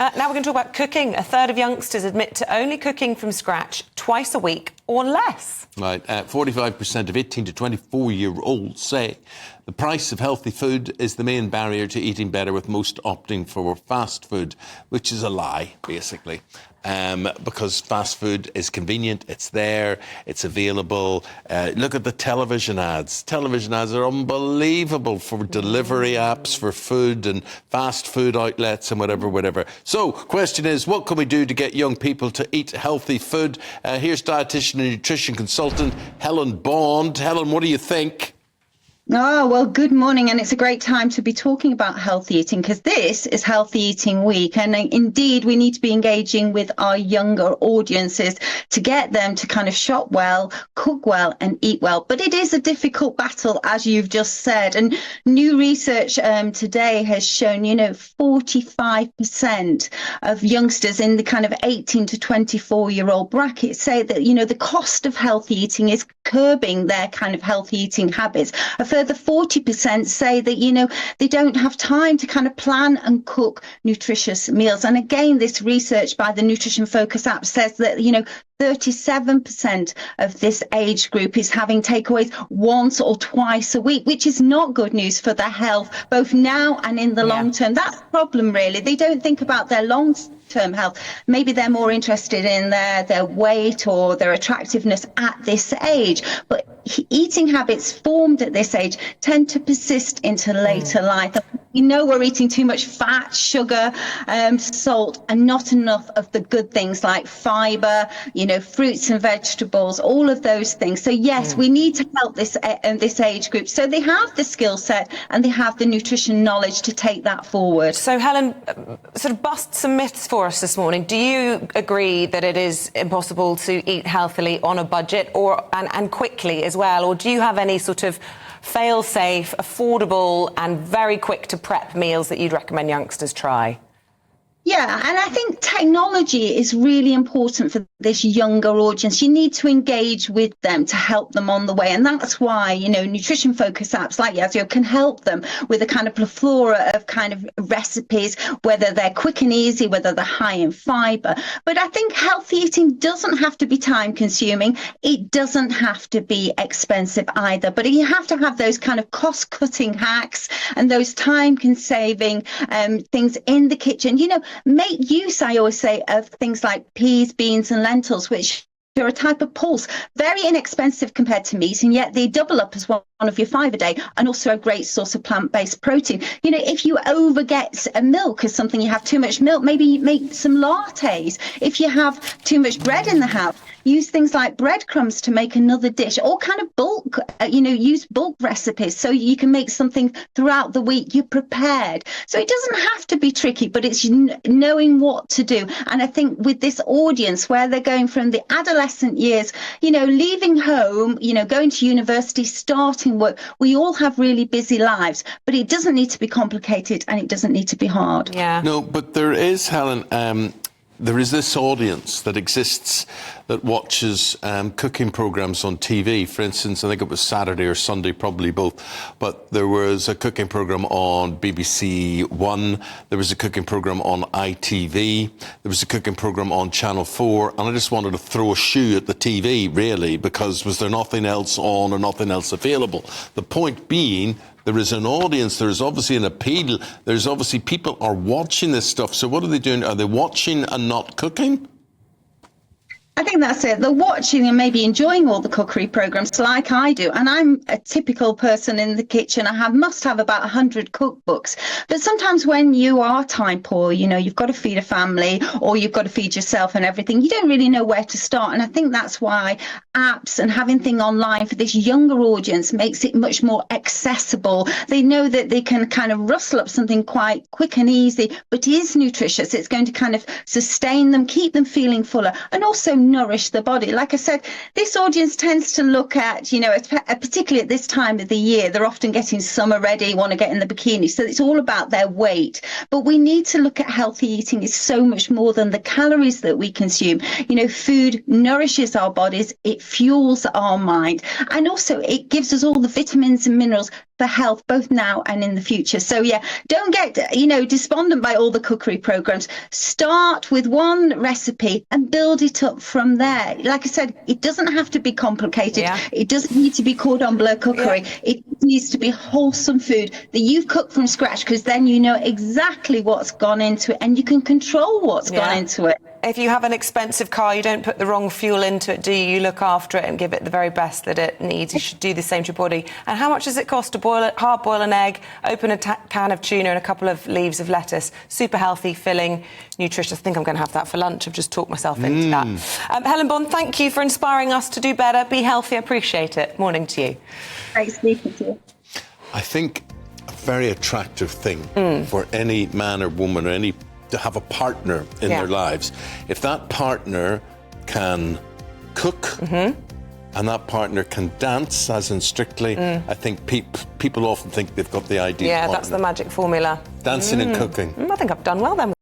Now we're going to talk about cooking. A third of youngsters admit to only cooking from scratch twice a week or less. Right. 45% of 18 to 24-year-olds say the price of healthy food is the main barrier to eating better, with most opting for fast food, which is a lie, basically. Because fast food is convenient, it's there, it's available. Look at the television ads. Television ads are unbelievable for delivery apps, for food and fast food outlets and whatever. So, question is, what can we do to get young people to eat healthy food? Here's Dietitian and Nutrition Consultant Helen Bond. Helen, what do you think? Oh, well, good morning. And it's a great time to be talking about healthy eating, because this is Healthy Eating Week. And indeed, we need to be engaging with our younger audiences to get them to kind of shop well, cook well and eat well. But it is a difficult battle, as you've just said. And new research today has shown, 45% of youngsters in the kind of 18 to 24-year-old bracket say that, the cost of healthy eating is curbing their kind of healthy eating habits. A further 40% say that, they don't have time to kind of plan and cook nutritious meals. And again, this research by the Nutrition Focus app says that, 37% of this age group is having takeaways once or twice a week, which is not good news for their health, both now and in the long term. That's the problem, really. They don't think about their long-term health. Maybe they're more interested in their weight or their attractiveness at this age. But eating habits formed at this age tend to persist into later life. We're eating too much fat, sugar, salt, and not enough of the good things like fibre, fruits and vegetables, all of those things. So yes, we need to help this age group, so they have the skill set and they have the nutrition knowledge to take that forward. So Helen, sort of bust some myths for us this morning. Do you agree that it is impossible to eat healthily on a budget and quickly as well? Or do you have any sort of fail-safe, affordable and very quick to prep meals that you'd recommend youngsters try? Yeah, and I think technology is really important for this younger audience. You need to engage with them to help them on the way. And that's why, nutrition focus apps like Yazio can help them with a kind of plethora of kind of recipes, whether they're quick and easy, whether they're high in fibre. But I think healthy eating doesn't have to be time consuming. It doesn't have to be expensive either. But you have to have those kind of cost cutting hacks and those time saving things in the kitchen. Make use, I always say, of things like peas, beans and lentils, which are a type of pulse, very inexpensive compared to meat, and yet they double up as one of your 5 a day, and also a great source of plant-based protein. If you overget a milk as something, you have too much milk, maybe make some lattes. If you have too much bread in the house, use things like breadcrumbs to make another dish, or kind of bulk, use bulk recipes so you can make something throughout the week. You're prepared. So it doesn't have to be tricky, but it's knowing what to do. And I think with this audience where they're going from the adolescent years, leaving home, going to university, starting work, we all have really busy lives, but it doesn't need to be complicated and it doesn't need to be hard. Yeah. No, but there is, Helen, there is this audience that exists that watches cooking programmes on TV. For instance, I think it was Saturday or Sunday, probably both, but there was a cooking programme on BBC One, there was a cooking programme on ITV, there was a cooking programme on Channel 4, and I just wanted to throw a shoe at the TV, really, because was there nothing else on or nothing else available? The point being, there is an audience, there's obviously an appeal, there's obviously people are watching this stuff. So what are they doing? Are they watching and not cooking? I think that's it. They're watching and maybe enjoying all the cookery programs like I do. And I'm a typical person in the kitchen. I must have about 100 cookbooks. But sometimes when you are time poor, you've got to feed a family or you've got to feed yourself and everything, you don't really know where to start. And I think that's why apps and having things online for this younger audience makes it much more accessible. They know that they can kind of rustle up something quite quick and easy, but is nutritious. It's going to kind of sustain them, keep them feeling fuller, and also nourish the body. Like I said, this audience tends to look at, particularly at this time of the year, they're often getting summer ready, want to get in the bikini. So it's all about their weight. But we need to look at healthy eating is so much more than the calories that we consume. Food nourishes our bodies, it fuels our mind, and also it gives us all the vitamins and minerals for health, both now and in the future. So yeah, don't get, despondent by all the cookery programs. Start with one recipe and build it up from there. Like I said, it doesn't have to be complicated. Yeah. It doesn't need to be cordon bleu cookery. Yeah. It needs to be wholesome food that you've cooked from scratch, because then you know exactly what's gone into it and you can control what's gone into it. If you have an expensive car, you don't put the wrong fuel into it, do you? You look after it and give it the very best that it needs. You should do the same to your body. And how much does it cost to hard boil an egg, open a can of tuna and a couple of leaves of lettuce? Super healthy, filling, nutritious. I think I'm going to have that for lunch. I've just talked myself into that. Helen Bond, thank you for inspiring us to do better, be healthy. I appreciate it. Morning to you. Great speaking to you. I think a very attractive thing for any man or woman or to have a partner in their lives. If that partner can cook and that partner can dance, as in Strictly, I think people often think they've got the ideal partner. That's the magic formula. Dancing and cooking. I think I've done well then.